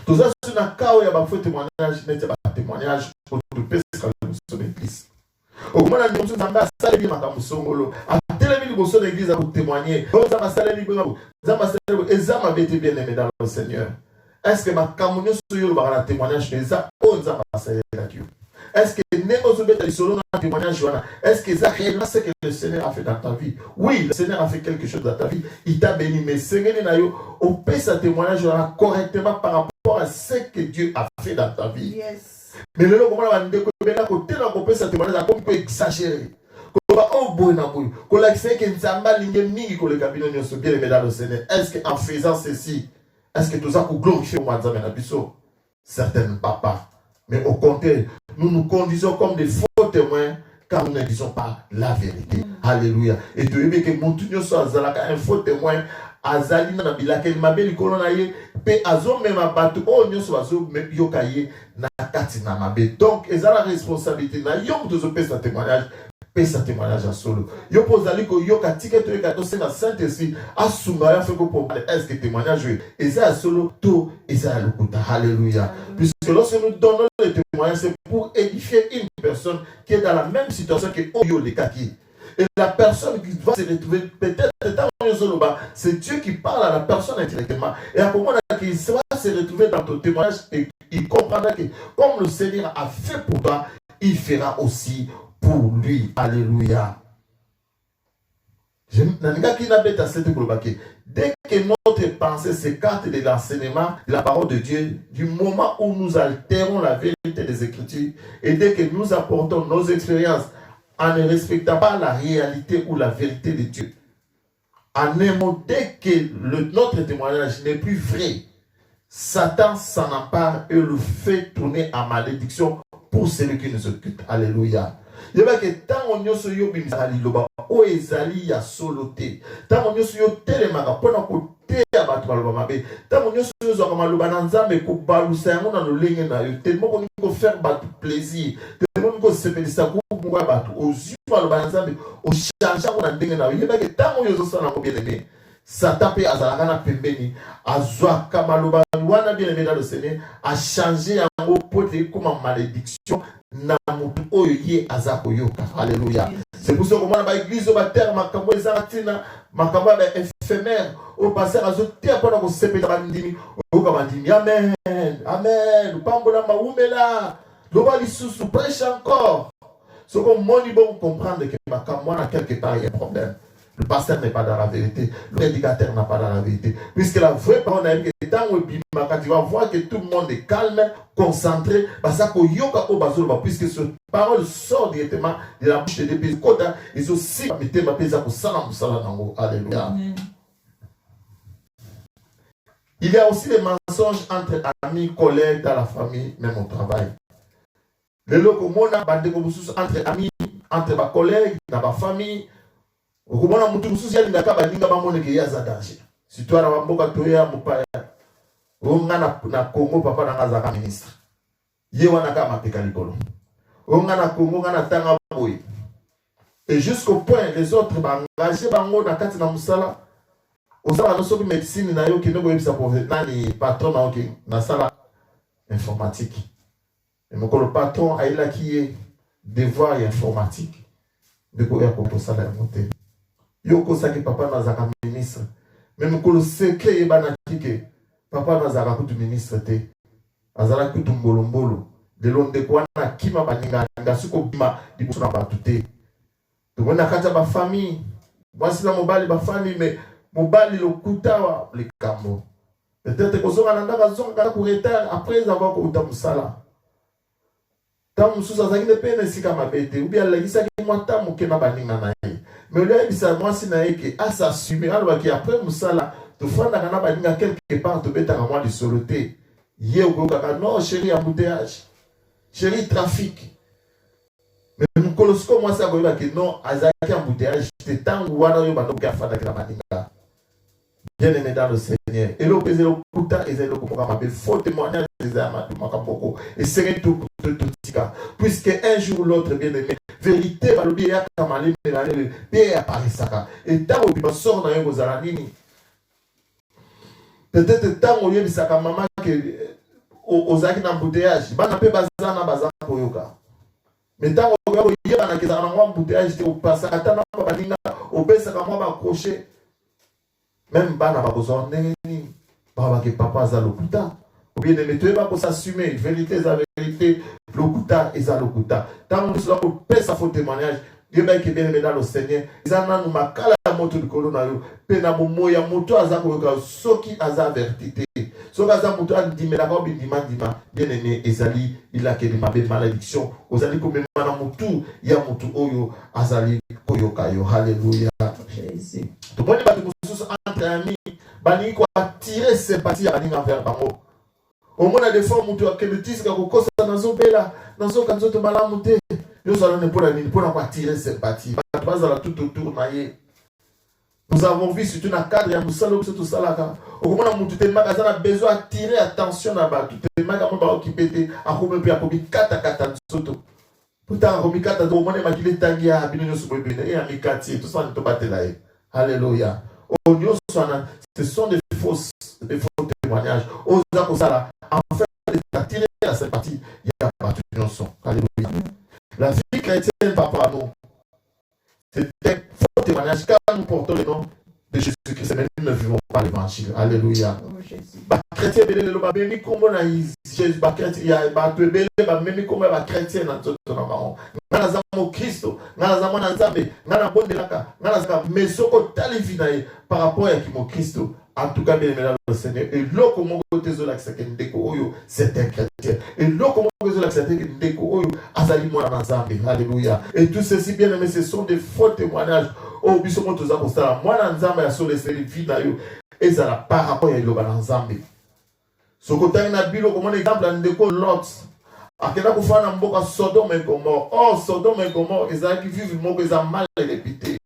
Tout ça, c'est un cas où il y a un témoignage, mais c'est un témoignage pour tout le pays quand nous sommes l'église. Au moment où nous sommes en train de faire des choses, à téléviser nous sommes l'église pour témoigner. Nous sommes en train de faire des choses, bien aimé dans le Seigneur. Est-ce que ma communion sur le témoignage, mais ça, on nous a passé là-dessus. Est-ce que est-ce que ça réellement ce que le Seigneur a fait dans ta vie? Oui, le Seigneur a fait quelque chose dans ta vie. Il t'a béni, mais Seigneur, on peut sa témoignage correctement par rapport à ce que Dieu a fait dans ta vie. Yes. Mais le moment où on peut sa témoignage, on peut exagérer. Est-ce qu'en faisant ceci, est-ce que tout ça pour glorifier moi certains papas? Mais au contraire, nous nous conduisons comme des faux témoins car nous ne disons pas la vérité. Alléluia. Et tu veux que mon tunnel soit un faux témoin. Azali na bilaka mabeli kolona ye pe azo mema batu o nyoso azo yokaye na kati na mabe. Donc ezala responsabilité na yo de zo pesa témoignage. Pesa témoignage à solo. Yo pozali ko yoka ticket to yoka to senga Saint-Esprit asumba ya feko pour est-ce que témoignage et ça solo to et ça lokuta. Alléluia. Puisque lorsque nous donnons le témoignage témoignage, c'est pour édifier une personne qui est dans la même situation que Oyo le Kaki. Et la personne qui va se retrouver, peut-être, c'est Dieu qui parle à la personne indirectement. Et à ce moment-là, il va se retrouver dans ton témoignage et il comprendra que comme le Seigneur a fait pour toi, il fera aussi pour lui. Alléluia. Dès que notre pensée s'écarte de l'enseignement, de la parole de Dieu, du moment où nous altérons la vérité des Écritures, et dès que nous apportons nos expériences en ne respectant pas la réalité ou la vérité de Dieu, en un mot, dès que notre témoignage n'est plus vrai, Satan s'en empare et le fait tourner en malédiction pour celui qui nous occupe. Alléluia. Il y a que tant on y a yo bimzali loba o ezali ya soloté tant on y a yo telemaka pona ko te ya batu baloba mabe tant on y a yo zo kama loba na nzambe ko balusa yango na lolenge na yo tellement ko faire batu plaisir tellement ko sepelisa ko mwa batu ozu baloba na nzambe o changer ko na ndenge na yo il y a que tant on y a zo sana ko bien aimé Satan pe azalaka na pembeni azwa kama loba wana bien aimé dans le Seigneur a changé yango pote comme malédiction. Alléluia. C'est pour ça que moi, dans l'église, au baptême, makambo ezaratina, makambo éphémère, au passer à zoter pendant qu'on s'épée dans bandimi, au kamandimi, amen, amen, pambola maoumela, l'oba l'issous prêche encore. Ce qu'on m'a bon comprendre que makambo a quelque part il y a un problème. Le pasteur n'est pas dans la vérité, le prédicateur n'a pas dans la vérité. Puisque la vraie parole est que quand tu vas voir que tout le monde est calme, concentré, puisque cette parole sort directement de la bouche de Dieu. Ils ont aussi mis ma pesa pour salam. Alléluia. Il y a aussi des mensonges entre amis, collègues, dans la famille, même au travail. Les locaux, entre amis, entre ma collègue, dans ma famille. Okumona mutu mususi ya ndaka balinga bamone ke yaza danger. Surtout na bamboka toya mupaya. Onga na Congo papa na ngazaka ministre. Ye wana ka mapeka likolo. Onga na Congo ngana tanga boy. Et jusqu'au point les autres engagé bango na kati na musala. Osala no soki médecine na yo ki no boyebisa nani patron na oki na sala informatique. Et mon patron a il a qui est devoir informatique. De quoi ya pour ça la monter. Yoko saki papa nazaka ministre. Même que le secret ebana kike papa nazaka kutu ministre te. Azala kutu mbolo. De londe kwa na kima baninga ngasuko bima dibuso na batute. To mona kata ba famille. Voici la mobali ba famille mais mobali lokuta wa likambo. Peut-être que zonga ndaka zonga ku retard après avoir ko utamusala. Tamu susa zakine pene sika mabete ou bien la gisa ki mwata mukena baninga na ye. Mais là, il s'est moi si naïque à s'assumer. Alors qu'après Moussala, tu fais un baninga quelque part, tu mets à moi de soloté. Yé ou kaka non, chérie embouteillage, chérie trafic. Mais nous colosco moi ça goïba que non, azaki embouteillage, c'est tant ou wana yo bano ka fada la baninga. Bien aimé dans le Seigneur. Et le pèse le kuta et le kuka ma belle faux témoignage des âmes de makamboko. Et c'est tout tika. Puisque un jour ou l'autre bien aimé. Vérité, va l'oublier à Kamalé, et à Parisaka. Et tant que tu sors dans un zalanini, peut-être tant au lieu de sa maman aux acquis d'embouteillage, il va n'appeler Bazana Bazan Koyoka. Mais tant que tu as un embouteillage, tu passes à ta maman, au baisse à moi, accroché. Même Bana Babozon, Baba que papa Zalokuta. Ou bien de tu vas s'assumer, vérité, la vérité, l'okuta et ça l'okuta. Tant que tu as fait sa faux témoignage, Dieu m'a qui bien aimé dans le Seigneur. Ils en ont makala moto de colonario. Pena moya moto azako soki aza vertité. Soki aza moto a dit mais la robe dima bien aimé Ezali il a qu'une malédiction. Ozali comme mana motu ya motu oyo azali koyoka yo. Alléluia. Jésus. Tout le monde va te entre amis. Bani ko attirer sympathie à bani envers bango. Au moins, des fois, on a des tissus qui ont été malamu. Nous allons pour attirer sympathie. Nous avons vu surtout dans le cadre de tout ça. Au moins, on a besoin d'attirer attention à tout. On a occupé à Romi Kata. Pourtant, Romi Kata, au moins, il est tangué à Abinio Soubébine et à Mikati. Tout ça, on est là. Alléluia. Ce sont des faux témoignages. En fait, d'attirer la sympathie. Il à partir de son. Alléluia. La vie chrétienne par rapport à nous, c'est un faux témoignage car nous portons le nom de Jésus-Christ, mais nous ne vivons pas l'évangile. Alléluia. Les chrétiens, béni comme on a Jésus, les chrétiens, béni comme les chrétiens dans tout le monde. Nous avons Christ, nous avons Nzambe, nous avons Bondelaka, nous avons mais ce que tu par rapport à Christ. En tout cas, bien aimé le Seigneur. Et là, comment vous c'est un chrétien. Et là, comment vous alléluia. Et tout ceci, bien aimé, ce sont des faux témoignages. Oh, bisous, tous apostles. Moi, Nzambe a sur les vie et ça n'a pas rapport avec le Nzambe. Ce côté, il y a comme exemple, Ndeko Lot. Akena kufana mboka Sodome et Gomorre. Oh, Sodome et Gomorre, ils ont vivre moko, ils ont mal réputé.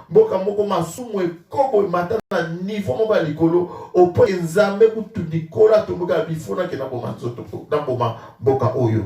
Mboka moko masumu e kobo e matana niveau moko ya likolo au point Nzambe kutu Nicolas to mboka bifona ke na boma nzoto na boma mboka oyo.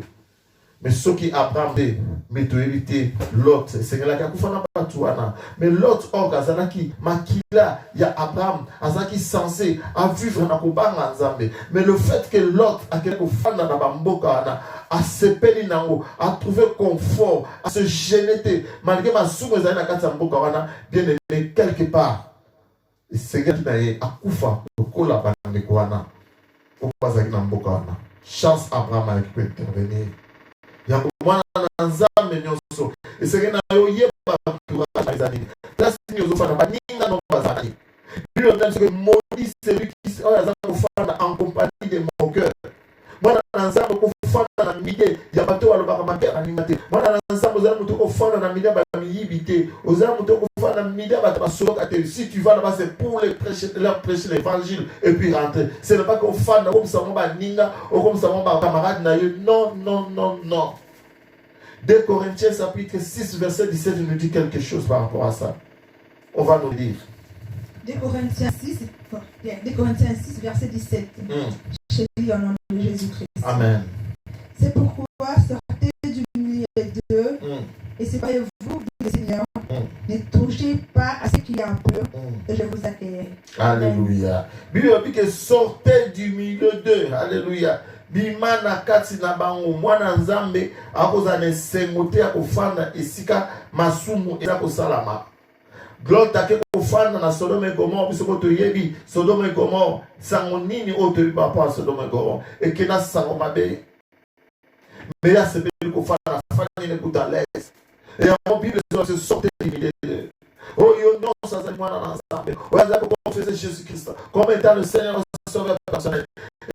Mais ceux qui Abraham de météorité Lot, c'est là qui a kufana patuana. Mais Lot orgazanaki makila ya Abraham azaki censé à vivre na kubanga Nzambe. Mais le fait que Lot a quelque kufana na bamboka na a sepeli nango, a trouvé confort, à se gêner malgré ma soumouze na kata mboka wana bien aimé quelque part. Et Seigneur qui a kufa kola bande kwana. Au bazaki na mboka wana. Chance Abraham qui peut intervenir. Ya mwana Nzambe nyonso esenge na yo yeba entourage les années place nyozo fana baninga no bazali lui on dit que maudit celui qui a fana en compagnie de mon cœur mwana Nzambe ko fana na mide ya bato alobaka mabe animate mwana Nzambe ozala muto ko fana na mide ba miyibite ozala muto ko fana na mide ba basoka te si tu vas là-bas c'est pour les prêcher leur prêcher l'évangile et puis rentrer ce n'est pas qu'on fana comme ça mon ba ninga ou comme ça mon ba camarade na yo non non non non. 2 Corinthiens chapitre 6 verset 17 nous dit quelque chose par rapport à ça. On va nous dire. 2 Corinthiens 6 verset 17. Je lis au nom de Jésus-Christ. Amen. C'est pourquoi sortez du milieu d'eux et séparez-vous du Seigneur. Ne touchez pas à ce qui a un peu et je vous accueille. Alléluia. Bible dit que sortez du milieu d'eux. Alléluia. Bimana kati na bango mwana Nzambe akozana sengote akofanda esika masumu eza kosalama. Gloire take kofanda na Sodome et Gomorre biso to yebi Sodome et Gomorre sango nini oto par rapport à Sodome et Gomorre et kena sango mabe. Mais là c'est bien kofanda fani ne kuta l'aise. Et en Bible se sortir du milieu de oh yo non ça c'est mwana Nzambe. On va confesser Jésus-Christ comme étant le Seigneur sauveur personnel.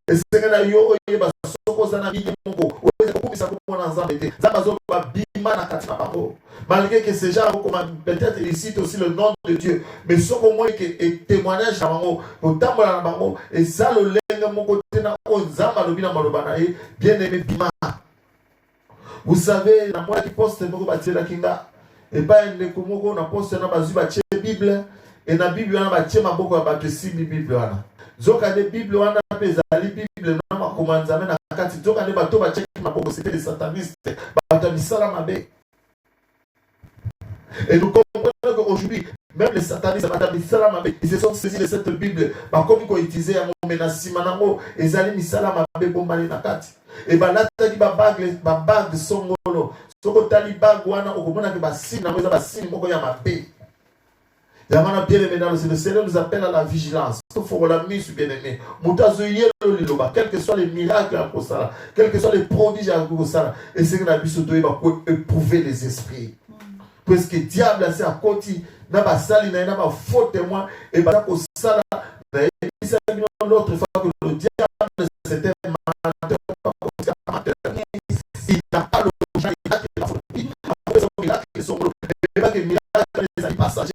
Et c'est que yo yeba soko zana midi moko oza kokubisa komona Nzambe te Nzambe azoba bima na kati na bango malgré que ces gens comme peut-être ils citent aussi le nom de Dieu mais soko moi que témoignage na bango otambola na bango et ça le lenga moko tena o Nzambe alobi na maloba na ye bien aimé bima. Vous savez na moi qui poste moko batiela kinga et pas ne komoko na poste na bazu batie Bible et na Bible na batie maboko ya bato si Bible wana zoka de Bible wana pezali Bible na makomanzame na kati zoka de bato ba check maboko c'était des satanistes bato misala mabe. Et nous comprenons qu'aujourd'hui même les satanistes bato misala mabe ils se sont saisis de cette Bible ba comme ko utiliser ya menace manango ezali misala mabe bombali na kati et balata ki ba bague songolo soko tali bague wana okomona ke ba signe na moza ba signe moko ya mabe. La bien aimé dans le Seigneur nous appelle à la vigilance. Il faut la mise bien aimé. Quels que soient les miracles à Kosala, quels que soient les prodiges à Kosala, et c'est que la mise doit éprouver les esprits. Parce que le diable c'est à côté, n'a pas sali, n'a pas faux témoin, et bah Kosala, l'autre fois que le diable c'était amateur, il n'a pas le il a que la folie, après son miracle, son et pas que miracle les amis passagers.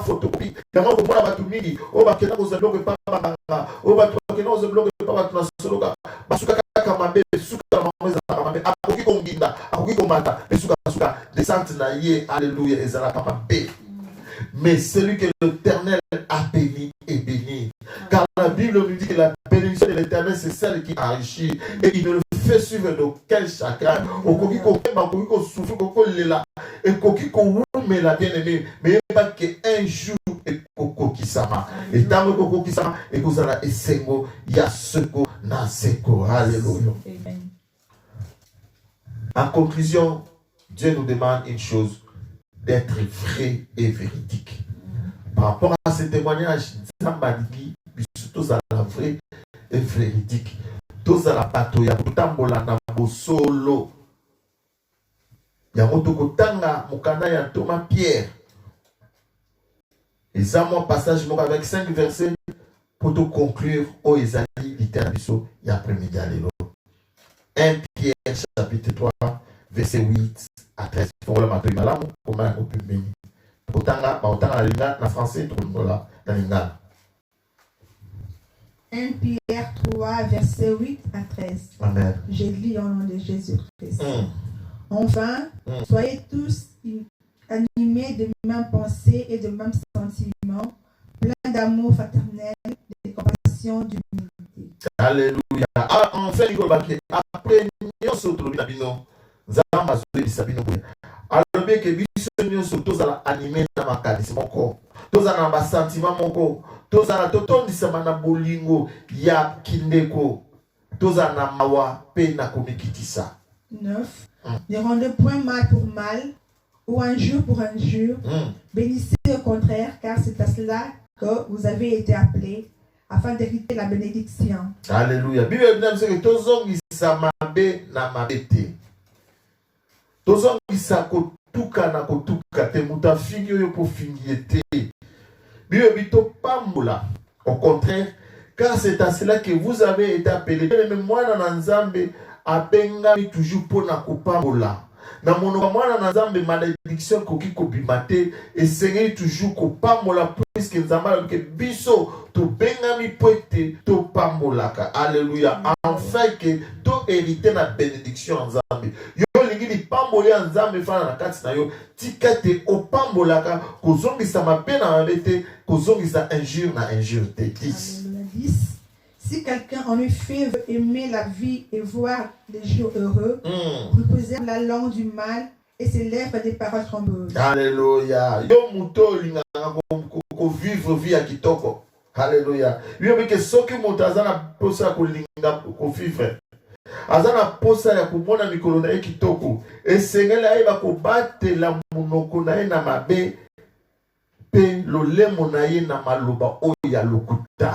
Photocopie, il y a un peu de mini, au bas qui n'a pas bloqué par au bas qui n'a pas bloqué par la sologa, Basuka Kamabe, Suka Mamé, Apoki Konginda, Apoki Komata, Suka, descente naïe, Alléluia, et Zala Kamabe. Mais celui que l'Éternel a béni est béni. Car la Bible nous dit que la bénédiction de l'Éternel, c'est celle qui enrichit. Et il ne le fait suivre d'aucun chagrin. Au Kokiko Kema, au Kokiko Souffle, au Kokiko Lela, et Kokiko Wume la bien-aimée. Mais il n'y a pas qu'un jour et Koko qui kokokisama. Et tango kokokisama, et kozala esengo ya seko na seko. Alléluia. Amen. En conclusion, Dieu nous demande une chose, d'être vrai et véridique. Par rapport à ce témoignage, Zambani, tous à la vraie et véridique. Tous à la patoya, tutambola na bosolo. Yango tokotanga mukanda ya Thomas Pierre. Et ça, mon passage avec 5 versets pour te conclure au Isaïe littéralement et après-midi à l'élo. 1 Pierre chapitre 3 verset 8 à 13. Pour le matin, comment on peut bénir. Autant en français, tout là dans l'ingala. 1 Pierre 3 verset 8 à 13. Amen. Je lis au nom de Jésus-Christ. Enfin, soyez tous animés de mêmes pensées et de mêmes sentiments, pleins d'amour fraternel, de compassion, d'humilité. Alléluia. Enfin, après, nous sommes tous les bino. Zama zoli bisabino boya. Alors bien que biso nous sommes tous animés dans ma qualité mon corps. Tous dans ma sentiment mon corps. Tous dans toton disama na bolingo ya kindeko. Tous dans mawa pe na komikitisa. 9. Ne rendez point mal pour mal ou un jour pour un jour. Bénissez au contraire, car c'est à cela que vous avez été appelés, afin d'hériter la bénédiction. Alléluia. Bible dit que tozongisa mabe na mabete. Tozongisa kotuka na kotuka te muta fingi yo po fingi ete. Bible dit pambola. Au contraire, car c'est à cela que vous avez été appelés. Même moi na Nzambe apengami toujours pour na kopambola. Na monoko mwana na Nzambe malédiction koki kobimate et seigneur toujours kopambola puisque Nzambe ke biso to bengami poete to pambolaka. Alléluia. Enfin que to hériter na bénédiction Nzambe. Yo lingi di pambolé Nzambe fana na kati na yo tikate opambolaka kozongisa mabe na mabete kozongisa injure na injure te. 10. Si quelqu'un en effet veut aimer la vie et voir les jours heureux, préserve la langue du mal et ses lèvres des paroles trompeuses. Alléluia. Yo muto linga ko vivre vie à kitoko. Alléluia. Yo que soki muto azana posa ko linga ko vivre. Azana posa ya kumona mikolo na kitoko. Esengeli aiba ko batela munoko na ye na mabe pe lolemo na ye na maloba oya lokuta.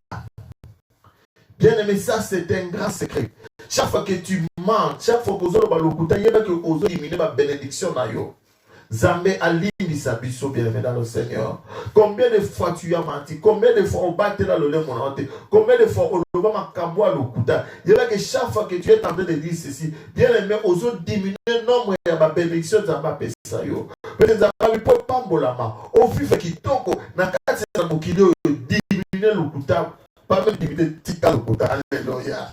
Bien aimé, ça c'est un grand secret. Chaque fois que tu mens, chaque fois que tu as il y a que tu diminuer ma bénédiction. Zambé alimi sa biso bien aimé dans le Seigneur. Combien de fois tu as menti? Combien de fois on bat là le lait mon ante? Combien de fois on va m'accabouer le couteau? Il y a que chaque fois que tu es en train de dire ceci, bien aimé, aux autres diminuer le nombre de ma bénédiction. Zamba pesa yo. Peut-être Zamba peut pas m'bolama. Au fil qui toko na kati na bokilo diminuer le couteau. Pas même diminuer tika le couteau. Alléluia.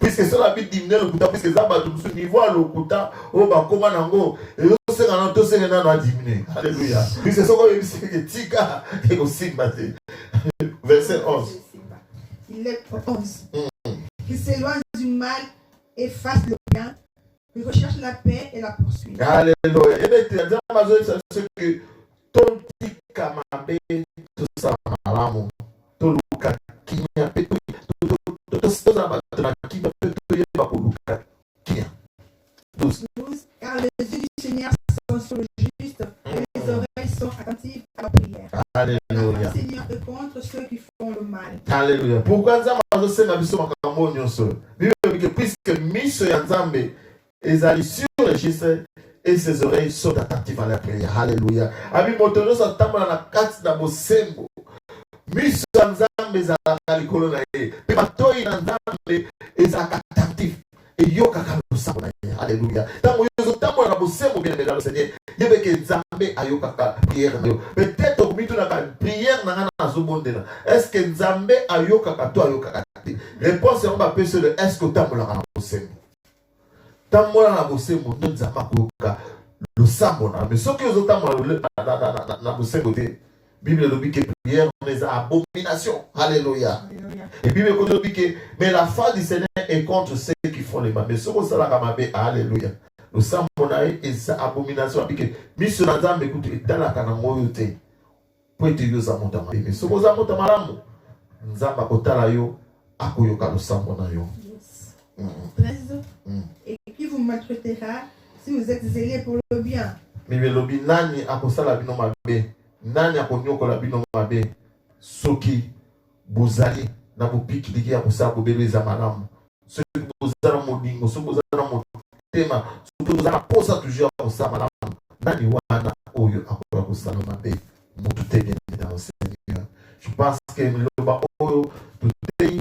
Puisque cela va diminuer le couteau, puisque ça va tout niveau le couteau, oh bah comment nango, et on sait qu'on a tous ces gens à diminuer. Alléluia. Puisque ce qu'on dit que tika est aussi battu. Verset 11. Il est 11. Qu'il s'éloigne du mal et fasse le bien, qu'il recherche la paix et la poursuit. Alléluia. Et bien, tu as dit à Amazon, c'est que ton tika mabe, tout ça malamu, tout le cas qui n'y a pas de car les yeux du Seigneur sont sur le juste et les oreilles sont attentives à la prière. Alléluia. Le Seigneur est contre ceux qui font le mal. Alléluia. Pourquoi Nzambe senga biso makambo nyonso? Bible puisque miso ya Nzambe ezali sur le juste et ses oreilles sont attentives à la prière. Alléluia. Abi motono sa tambola na kati na bosembo. Miso ya Nzambe ezalaka likolo na ye. Pe matoi na Nzambe ezalaka attentif. Et yo kaka losambo na ye. Alléluia. Tango yo tambola na bosembo bien dans le Seigneur. Yebe ke Nzambe ayo kaka prière na yo. Peut-être omitu na ka prière na ngana azobondela. Est-ce que Nzambe ayo kaka to ayo kaka te? Réponse on va penser de est-ce que tambola na bosembo. Tambola na bosembo ndo Nzambe akoka losambo na. Mais soki yo tambola na bosembo te. Bible nous dit que prière est abomination. Alléluia. Et Bible nous dit que mais la foi du Seigneur est contre ceux qui font les mal. Mais ce que ça la gamabé, alléluia. Nous sommes monaï et sa abomination. Que mission Nzambe écoute dans la kanangoyote. po ete yo oza moto ya mabe. Soki oza moto ya malamu, Nzambe akotala yo, akoyoka losambo na yo. 13. Et qui vous maltraitera si vous êtes zélé pour le bien. Mibelobi nani akosala bino mabe, nani akonyokola bino mabe, soki bozali na bopikiliki ya kosala bobelo eza malamu. Soki bozala molingo, soki bozala motema, soki bozala posa toujours ya kosala malamu, nani wana oyo akoya kosala mabe, mutu te bien dans le Seigneur. Je pense que miloba oyo tutei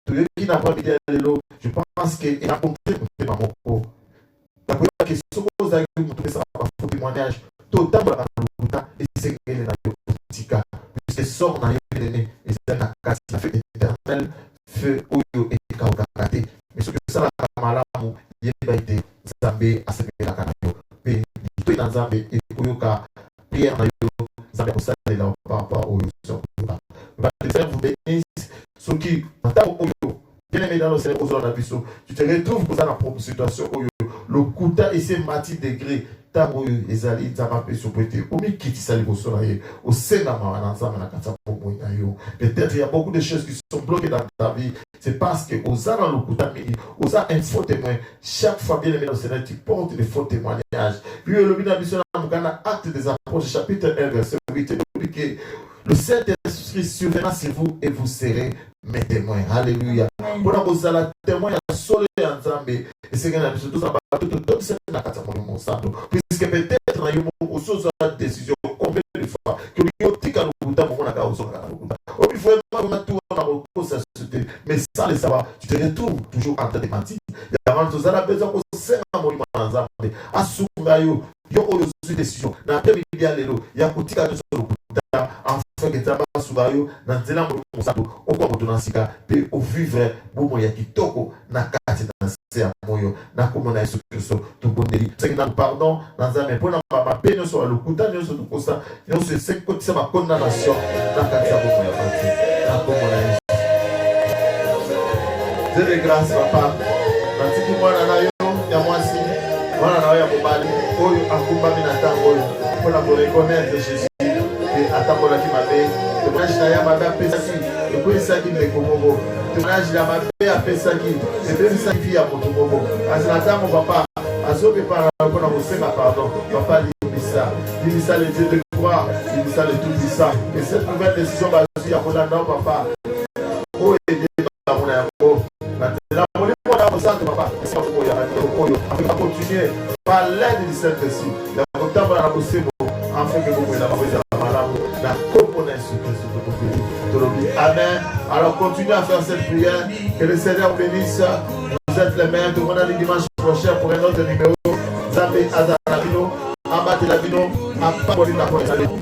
toyoki na kwa bidia lelo, je pense que il a compris motema moko. La question pose à vous, tout ça, pour témoignage, totalement dans le bouton, et c'est qu'elle est dans le petit cas, puisque sort dans le nez, et c'est un cas qui fait éternel, feu, oyo, et kaokakate. Mais ce que ça, la kamalamu, il y a été Zambé, à ce que la kanayo, et il est dans Zambé, et oyoka, pierre, dans le Zambé, pour ça, il est là, par rapport au sur le bas. Le Seigneur vous bénisse, ceux qui, en tant que bien aimé dans le Seigneur, aux abisso, tu te retrouves pour ça dans la propre situation, le kuta ese mati degré tango ezali nzamba pe sopete omi kiti sali bosolaye au sena mawana nzamba na kata pomo yo. Peut-être il y a beaucoup de choses qui sont bloquées dans ta vie, c'est parce que aux dans le kuta mini aux un faux témoin chaque fois bien aimé dans le Seigneur tu portes des faux témoignages. Puis le bina bisona mukana acte des apôtres chapitre 1 verset 8 que le Saint-Esprit surviendra sur vous et vous serez mes témoins. Alléluia. Pour vous allez témoin à soleil en Zambé. Et c'est que nous sommes tout c'est la catastrophe mon sang. Puisque peut-être dans une chose à décision combien de fois que nous tika nous bouta mon na cause na bouta. Au plus vraiment tout on a recours à société mais sans le savoir tu te retrouves toujours en train de mentir. Il y a vraiment tout ça la besoin que c'est un monument en Zambé. Asunga yo yo décision. Na temi dia lelo ya kutika nous sur enfin que taba subayo na nzela mo sato okwa motuna sika pe o vivre bomo ya kitoko na kati na se moyo na komona Yesu Kristo to bondeli c'est que dans pardon dans un pona ma peine sur le kuta nyoso to kosa nyoso se kotisa ma condamnation na kati ya bomo ya pati na komona Yesu. Dieu de grâce papa na tiki mwana na yo ya mwasi mwana na yo ya mobali oyo akumba mina tango oyo pona ko reconnaître Jésus atakola ki mabe témoignage na ya mabe apesaki ekwesaki ndeko moko témoignage ya mabe apesaki ebebisaki fi ya moto moko kasi na ntango papa azopepana mpona kosenga pardon papa libisa le Dieu de gloire libisa le tout puissant et cette nouvelle décision bazwi ya kolanda o papa oyo edebamona yango na nzela molimo na mosantu papa oyo afika continuer par l'aide du Saint-Esprit ya kotambola na bosembo afin que vous pouvez la la componente Amen. Alors continuez à faire cette prière. Que le Seigneur bénisse. Vous êtes les mains. Tout le monde a le dimanche prochain pour un autre numéro. Zambé Azarabino, Abate Labino, Apapoli Napoléon.